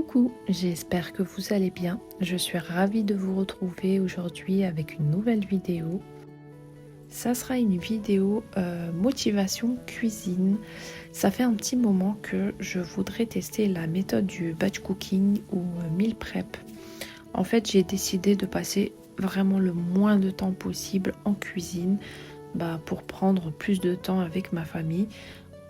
Coucou, j'espère que vous allez bien. Je suis ravie de vous retrouver aujourd'hui avec une nouvelle vidéo. Ça sera une vidéo motivation cuisine. Ça fait un petit moment que je voudrais tester la méthode du batch cooking ou meal prep. En fait, j'ai décidé de passer vraiment le moins de temps possible en cuisine pour prendre plus de temps avec ma famille.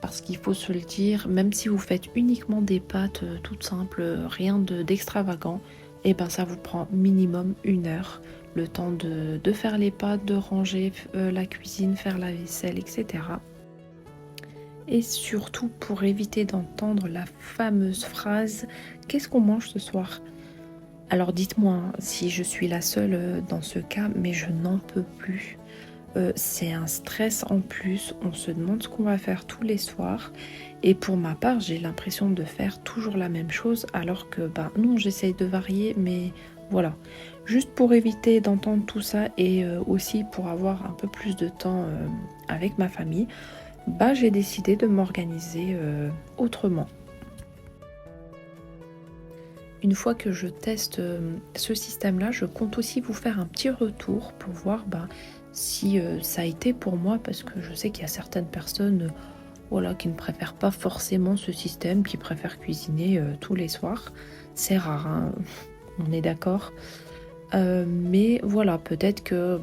Parce qu'il faut se le dire, même si vous faites uniquement des pâtes toutes simples, rien d'extravagant, et ça vous prend minimum 1 heure. Le temps de faire les pâtes, de ranger la cuisine, faire la vaisselle, etc. Et surtout pour éviter d'entendre la fameuse phrase « Qu'est-ce qu'on mange ce soir ?» Alors dites-moi si je suis la seule dans ce cas, mais je n'en peux plus. C'est un stress en plus, on se demande ce qu'on va faire tous les soirs et pour ma part j'ai l'impression de faire toujours la même chose alors que non, j'essaye de varier, mais voilà, juste pour éviter d'entendre tout ça et aussi pour avoir un peu plus de temps avec ma famille, j'ai décidé de m'organiser autrement. Une fois que je teste ce système-là, je compte aussi vous faire un petit retour pour voir si ça a été pour moi, parce que je sais qu'il y a certaines personnes qui ne préfèrent pas forcément ce système, qui préfèrent cuisiner tous les soirs. C'est rare, hein, on est d'accord. Mais voilà, peut-être que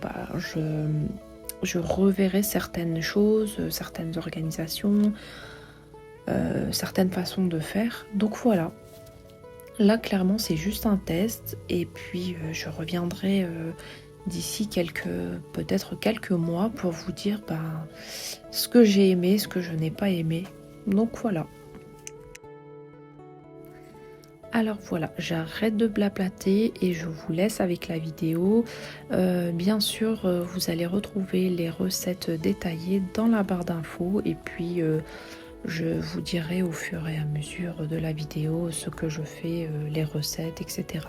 je reverrai certaines choses, certaines organisations, certaines façons de faire. Donc voilà. Là, clairement, c'est juste un test et puis je reviendrai d'ici peut-être quelques mois pour vous dire ce que j'ai aimé, ce que je n'ai pas aimé. Donc voilà. Alors voilà, j'arrête de blablater et je vous laisse avec la vidéo. Bien sûr, vous allez retrouver les recettes détaillées dans la barre d'infos et puis je vous dirai au fur et à mesure de la vidéo ce que je fais, les recettes, etc.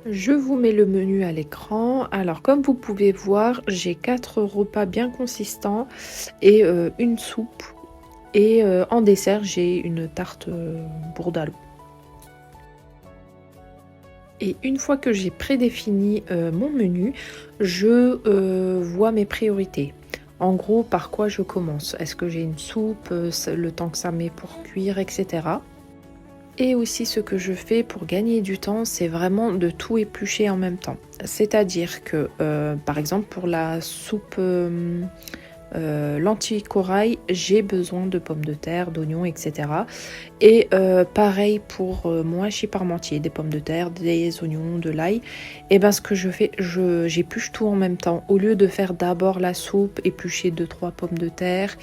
Je vous mets le menu à l'écran. Alors comme vous pouvez voir, j'ai 4 repas bien consistants et une soupe. Et en dessert, j'ai une tarte bourdaloue. Et une fois que j'ai prédéfini mon menu, je vois mes priorités. En gros, par quoi je commence? Est-ce que j'ai une soupe, le temps que ça met pour cuire, etc. Et aussi ce que je fais pour gagner du temps, c'est vraiment de tout éplucher en même temps. C'est-à-dire que, par exemple, pour la soupe lentilles corail, j'ai besoin de pommes de terre, d'oignons, etc. Et pareil pour mon hachis parmentier, des pommes de terre, des oignons, de l'ail. Et ce que je fais, j'épluche tout en même temps. Au lieu de faire d'abord la soupe, éplucher 2-3 pommes de terre,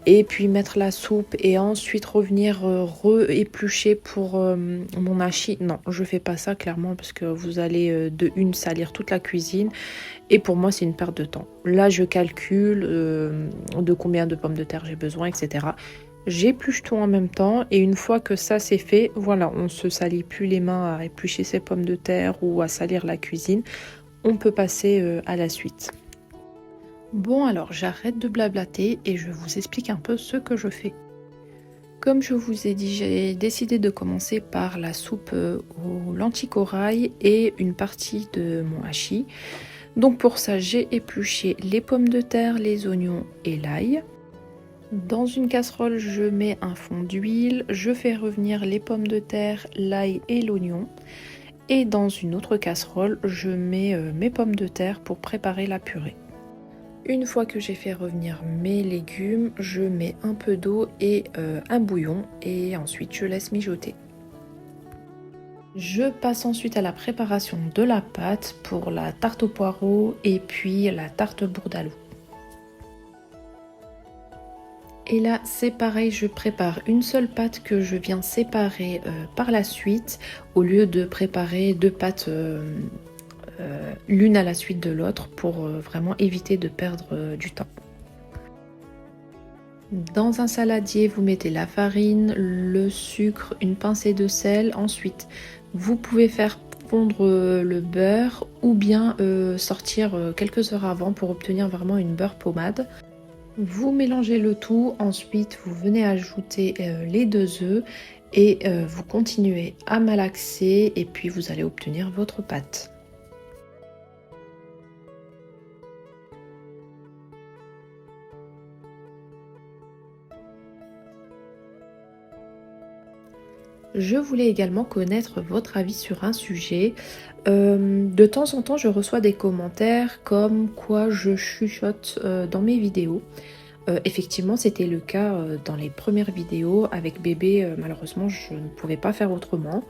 et puis mettre la soupe et ensuite revenir éplucher pour mon hachis. Non, je fais pas ça clairement parce que vous allez salir toute la cuisine. Et pour moi, c'est une perte de temps. Là, je calcule de combien de pommes de terre j'ai besoin, etc. J'épluche tout en même temps et une fois que ça c'est fait, voilà, on ne se salit plus les mains à éplucher ses pommes de terre ou à salir la cuisine. On peut passer à la suite. Bon alors, j'arrête de blablater et je vous explique un peu ce que je fais. Comme je vous ai dit, j'ai décidé de commencer par la soupe aux lentilles corail et une partie de mon hachis. Donc pour ça, j'ai épluché les pommes de terre, les oignons et l'ail. Dans une casserole, je mets un fond d'huile, je fais revenir les pommes de terre, l'ail et l'oignon. Et dans une autre casserole, je mets mes pommes de terre pour préparer la purée. Une fois que j'ai fait revenir mes légumes, je mets un peu d'eau et un bouillon et ensuite je laisse mijoter. Je passe ensuite à la préparation de la pâte pour la tarte aux poireaux et puis la tarte bourdaloue. Et là c'est pareil, je prépare une seule pâte que je viens séparer par la suite au lieu de préparer 2 pâtes l'une à la suite de l'autre pour vraiment éviter de perdre du temps. Dans un saladier, vous mettez la farine, le sucre, une pincée de sel. Ensuite, vous pouvez faire fondre le beurre ou bien sortir quelques heures avant pour obtenir vraiment une beurre pommade. Vous mélangez le tout, ensuite vous venez ajouter les 2 œufs et vous continuez à malaxer et puis vous allez obtenir votre pâte. Je voulais également connaître votre avis sur un sujet. De temps en temps, je reçois des commentaires comme quoi je chuchote dans mes vidéos. Effectivement, c'était le cas dans les premières vidéos. Avec bébé, malheureusement, je ne pouvais pas faire autrement.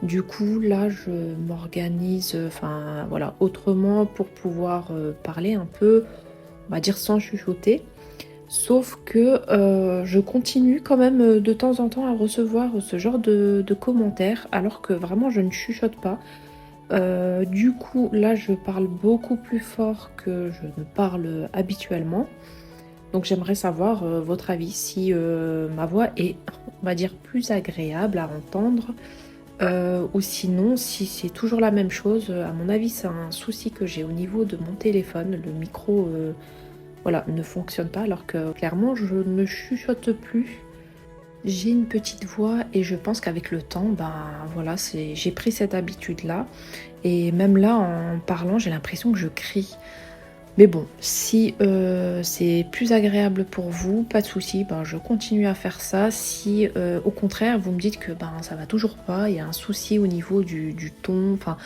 Du coup, là, je m'organise, enfin voilà, autrement pour pouvoir parler un peu, on va dire sans chuchoter. Sauf que je continue quand même de temps en temps à recevoir ce genre de commentaires, alors que vraiment je ne chuchote pas. Du coup, là, je parle beaucoup plus fort que je ne parle habituellement. Donc j'aimerais savoir votre avis, si ma voix est, on va dire, plus agréable à entendre, ou sinon, si c'est toujours la même chose. À mon avis, c'est un souci que j'ai au niveau de mon téléphone. Le micro voilà, ne fonctionne pas, alors que clairement je ne chuchote plus. J'ai une petite voix et je pense qu'avec le temps, ben voilà, j'ai pris cette habitude-là. Et même là, en parlant, j'ai l'impression que je crie. Mais bon, si c'est plus agréable pour vous, pas de souci, ben je continue à faire ça. Si au contraire, vous me dites que ben ça va toujours pas, il y a un souci au niveau du ton, enfin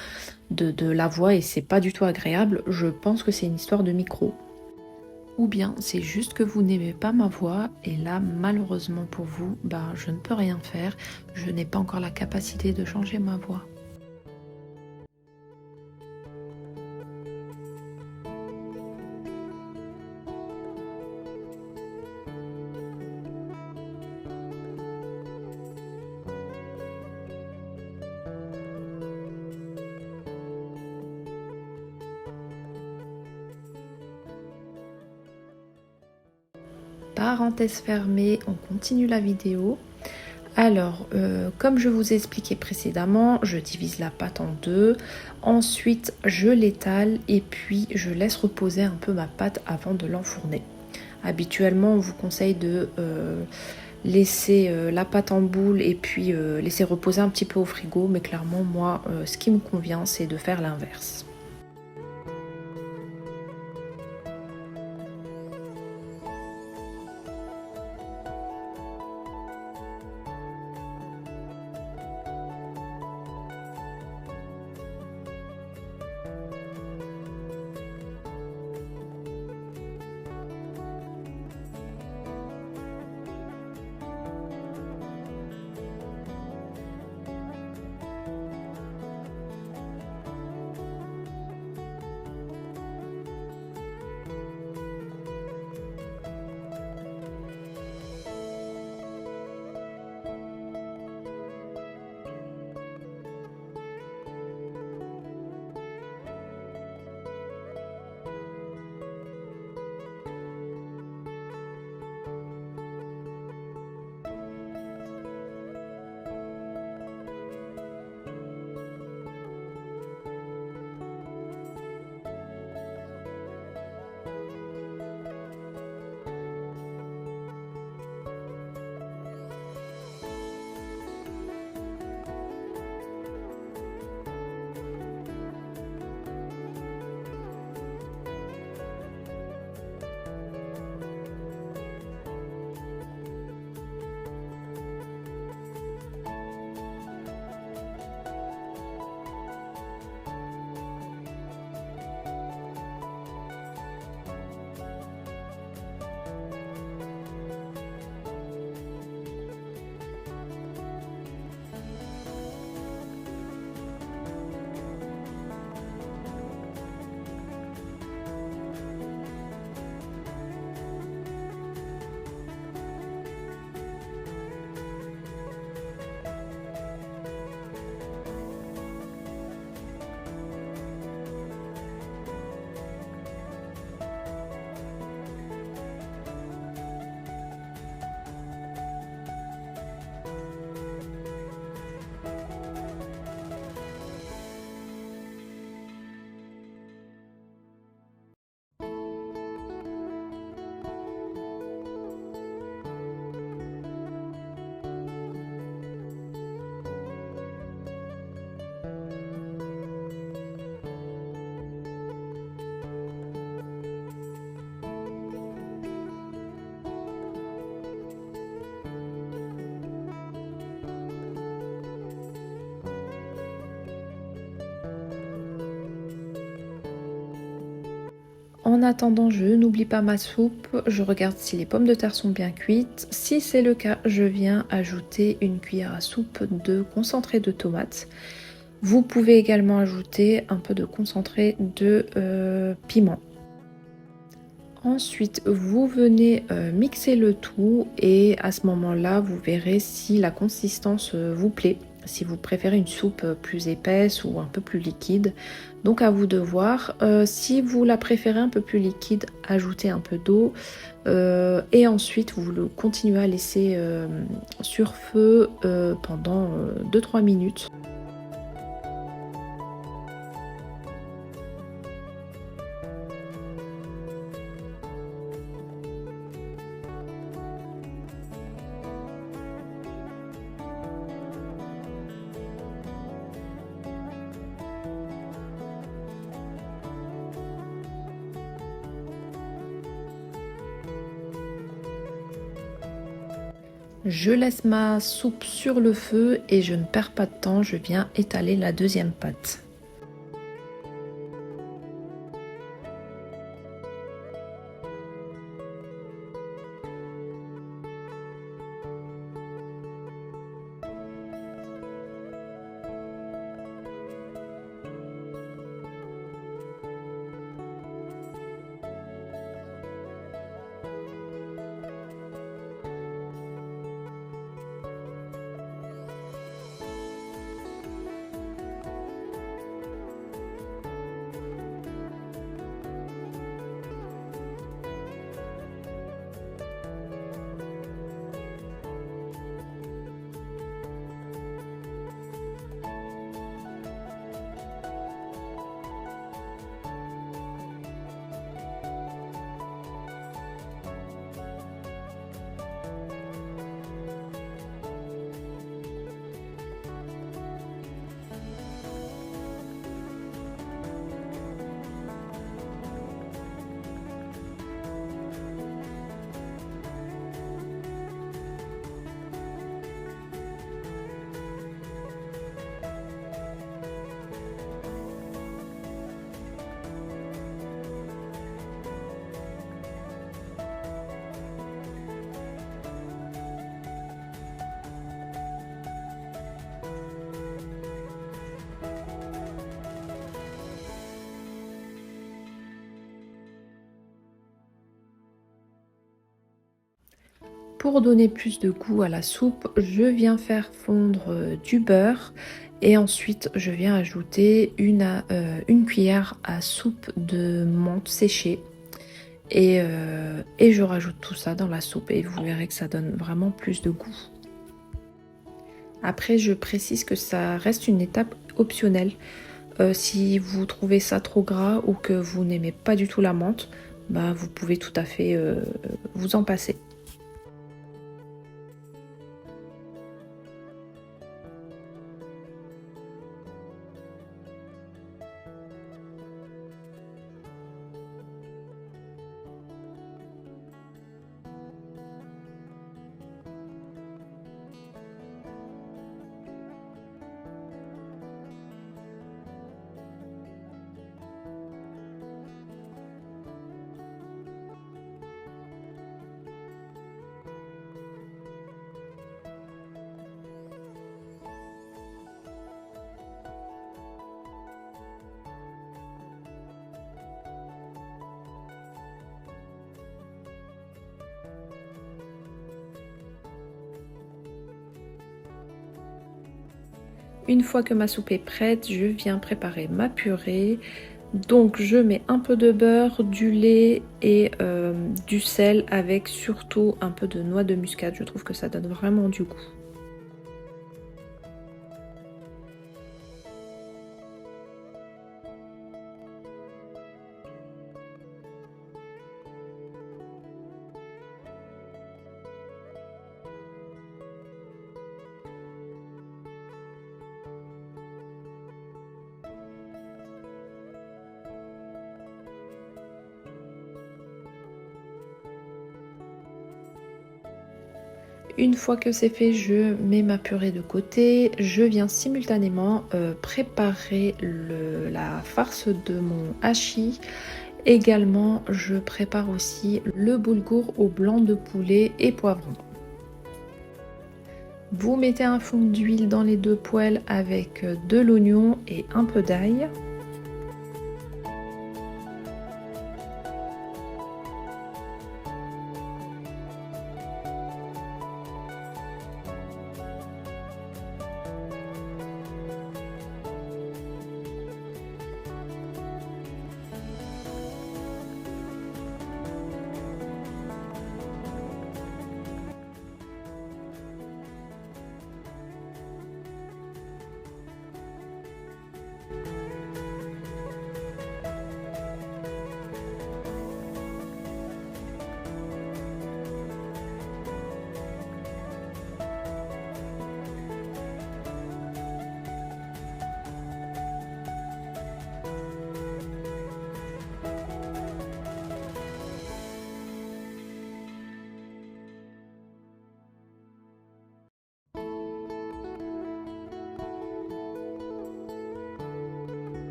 de la voix et c'est pas du tout agréable, je pense que c'est une histoire de micro. Ou bien c'est juste que vous n'aimez pas ma voix et là malheureusement pour vous, bah, je ne peux rien faire, je n'ai pas encore la capacité de changer ma voix. Parenthèse fermée, on continue la vidéo. Alors, comme je vous ai expliqué précédemment, je divise la pâte en deux. Ensuite, je l'étale et puis je laisse reposer un peu ma pâte avant de l'enfourner. Habituellement, on vous conseille de laisser la pâte en boule et puis laisser reposer un petit peu au frigo. Mais clairement, moi, ce qui me convient, c'est de faire l'inverse. En attendant, je n'oublie pas ma soupe, je regarde si les pommes de terre sont bien cuites. Si c'est le cas, je viens ajouter une cuillère à soupe de concentré de tomates. Vous pouvez également ajouter un peu de concentré de piment. Ensuite, vous venez mixer le tout et à ce moment-là, vous verrez si la consistance vous plaît. Si vous préférez une soupe plus épaisse ou un peu plus liquide. Donc à vous de voir. Si vous la préférez un peu plus liquide, ajoutez un peu d'eau. Et ensuite, vous le continuez à laisser sur feu pendant 2-3 minutes. Je laisse ma soupe sur le feu et je ne perds pas de temps, je viens étaler la deuxième pâte. Pour donner plus de goût à la soupe, je viens faire fondre du beurre et ensuite je viens ajouter une cuillère à soupe de menthe séchée et je rajoute tout ça dans la soupe et vous verrez que ça donne vraiment plus de goût. Après, je précise que ça reste une étape optionnelle. Si vous trouvez ça trop gras ou que vous n'aimez pas du tout la menthe, bah, vous pouvez tout à fait vous en passer. Une fois que ma soupe est prête, je viens préparer ma purée. Donc je mets un peu de beurre, du lait et du sel avec surtout un peu de noix de muscade. Je trouve que ça donne vraiment du goût. Une fois que c'est fait, je mets ma purée de côté. Je viens simultanément préparer la farce de mon hachis Également, je prépare aussi le boulgour au blanc de poulet et poivron. Vous mettez un fond d'huile dans les deux poêles avec de l'oignon et un peu d'ail.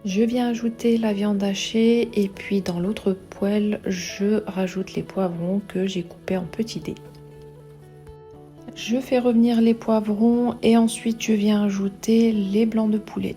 Je viens ajouter la viande hachée et puis dans l'autre poêle, je rajoute les poivrons que j'ai coupés en petits dés. Je fais revenir les poivrons et ensuite je viens ajouter les blancs de poulet.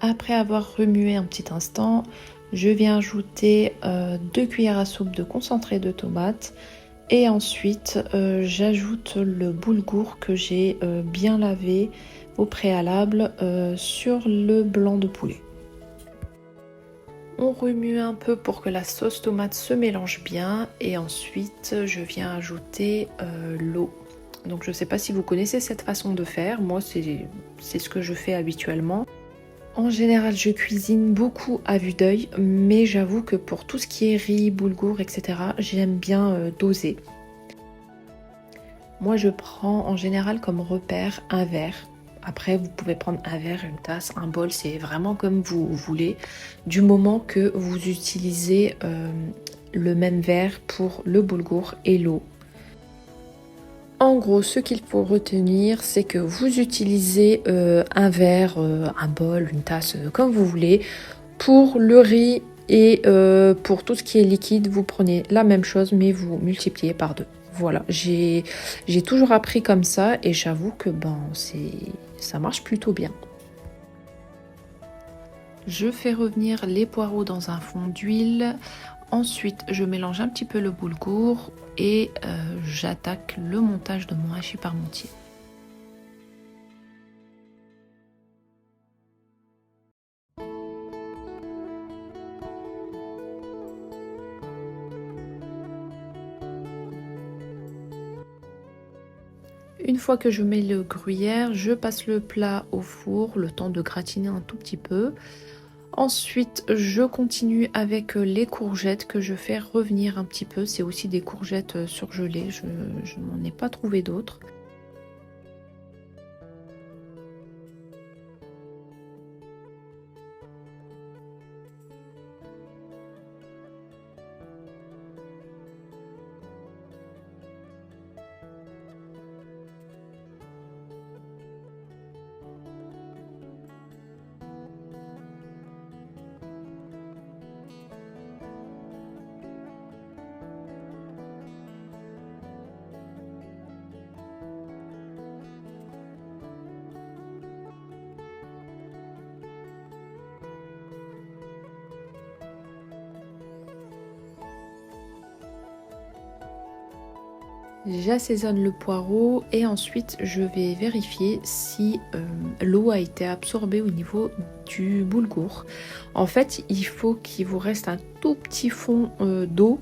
Après avoir remué un petit instant, je viens ajouter 2 cuillères à soupe de concentré de tomate et ensuite j'ajoute le boulgour que j'ai bien lavé au préalable sur le blanc de poulet. On remue un peu pour que la sauce tomate se mélange bien et ensuite je viens ajouter l'eau. Donc je ne sais pas si vous connaissez cette façon de faire, moi c'est ce que je fais habituellement. En général, je cuisine beaucoup à vue d'œil, mais j'avoue que pour tout ce qui est riz, boulgour, etc., j'aime bien doser. Moi, je prends en général comme repère un verre. Après, vous pouvez prendre un verre, une tasse, un bol, c'est vraiment comme vous voulez, du moment que vous utilisez le même verre pour le boulgour et l'eau. En gros, ce qu'il faut retenir, c'est que vous utilisez un verre, un bol, une tasse, comme vous voulez. Pour le riz et pour tout ce qui est liquide, vous prenez la même chose, mais vous multipliez par 2. Voilà, j'ai toujours appris comme ça et j'avoue que ça marche plutôt bien. Je fais revenir les poireaux dans un fond d'huile. Ensuite, je mélange un petit peu le boulgour et j'attaque le montage de mon hachis parmentier. Une fois que je mets le gruyère, je passe le plat au four, le temps de gratiner un tout petit peu. Ensuite, je continue avec les courgettes que je fais revenir un petit peu. C'est aussi des courgettes surgelées, je n'en ai pas trouvé d'autres. J'assaisonne le poireau et ensuite je vais vérifier si l'eau a été absorbée au niveau du boulgour. En fait, il faut qu'il vous reste un tout petit fond d'eau.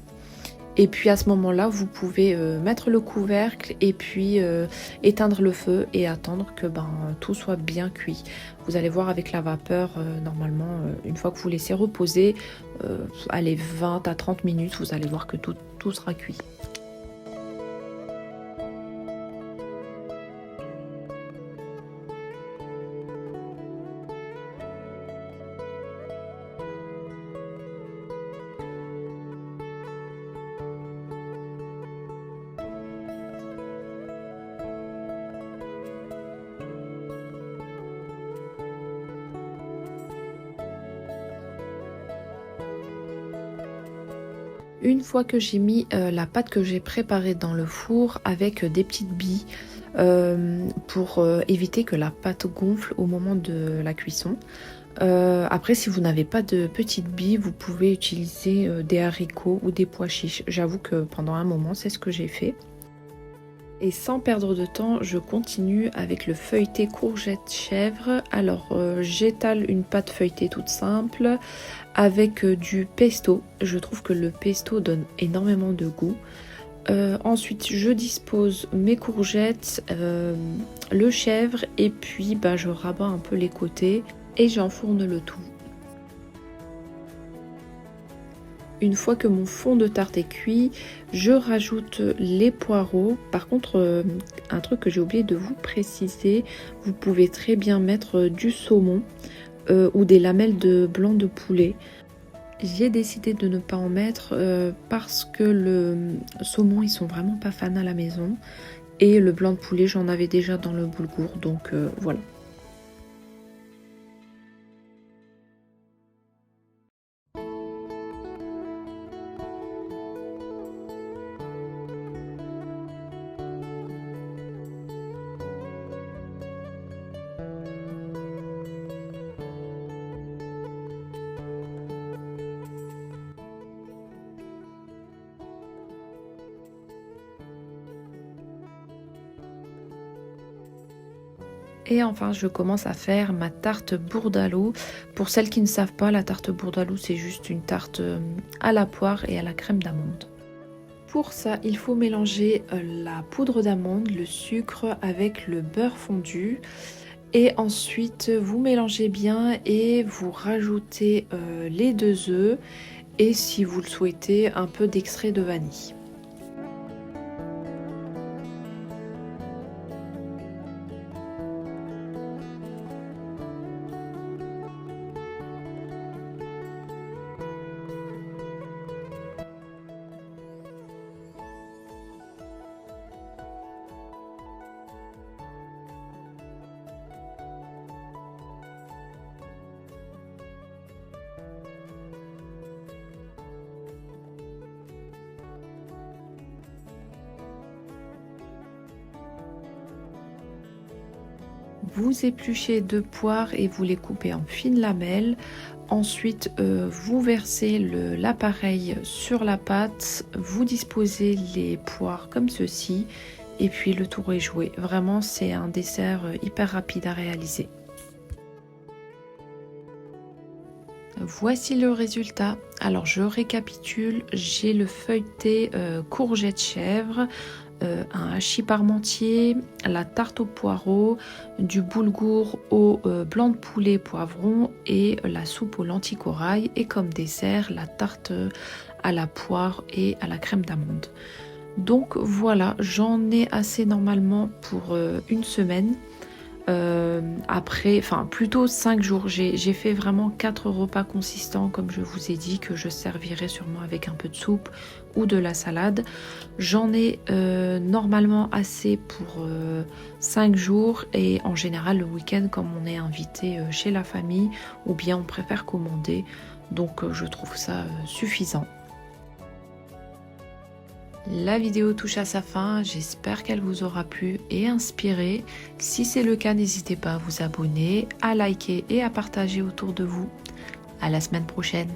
Et puis à ce moment-là, vous pouvez mettre le couvercle et puis éteindre le feu et attendre que tout soit bien cuit. Vous allez voir avec la vapeur, normalement, une fois que vous laissez reposer, allez 20 à 30 minutes, vous allez voir que tout sera cuit. Une fois que j'ai mis la pâte que j'ai préparée dans le four avec des petites billes pour éviter que la pâte gonfle au moment de la cuisson. Après, si vous n'avez pas de petites billes, vous pouvez utiliser des haricots ou des pois chiches. J'avoue que pendant un moment, c'est ce que j'ai fait. Et sans perdre de temps, je continue avec le feuilleté courgette chèvre. Alors, j'étale une pâte feuilletée toute simple avec du pesto. Je trouve que le pesto donne énormément de goût. Ensuite, je dispose mes courgettes, le chèvre et puis je rabats un peu les côtés et j'enfourne le tout. Une fois que mon fond de tarte est cuit, je rajoute les poireaux. Par contre, un truc que j'ai oublié de vous préciser, vous pouvez très bien mettre du saumon ou des lamelles de blanc de poulet. J'ai décidé de ne pas en mettre parce que le saumon, ils sont vraiment pas fans à la maison. Et le blanc de poulet, j'en avais déjà dans le boulgour, donc voilà. Et enfin, je commence à faire ma tarte bourdaloue. Pour celles qui ne savent pas, la tarte bourdaloue, c'est juste une tarte à la poire et à la crème d'amande. Pour ça, il faut mélanger la poudre d'amande, le sucre avec le beurre fondu. Et ensuite, vous mélangez bien et vous rajoutez les 2 œufs. Et si vous le souhaitez, un peu d'extrait de vanille. Vous épluchez 2 poires et vous les coupez en fines lamelles. Ensuite, vous versez l'appareil sur la pâte, vous disposez les poires comme ceci et puis le tour est joué. Vraiment, c'est un dessert hyper rapide à réaliser. Voici le résultat. Alors je récapitule, j'ai le feuilleté courgette chèvre, un hachis parmentier, la tarte aux poireaux, du boulgour au blanc de poulet poivron et la soupe aux lentilles corail et comme dessert la tarte à la poire et à la crème d'amande. Donc voilà, j'en ai assez normalement pour une semaine. Après, enfin plutôt 5 jours, j'ai fait vraiment 4 repas consistants comme je vous ai dit que je servirai sûrement avec un peu de soupe ou de la salade. J'en ai normalement assez pour 5 jours et en général le week-end comme on est invité chez la famille ou bien on préfère commander, donc je trouve ça suffisant. La vidéo touche à sa fin, j'espère qu'elle vous aura plu et inspiré. Si c'est le cas, n'hésitez pas à vous abonner, à liker et à partager autour de vous. À la semaine prochaine.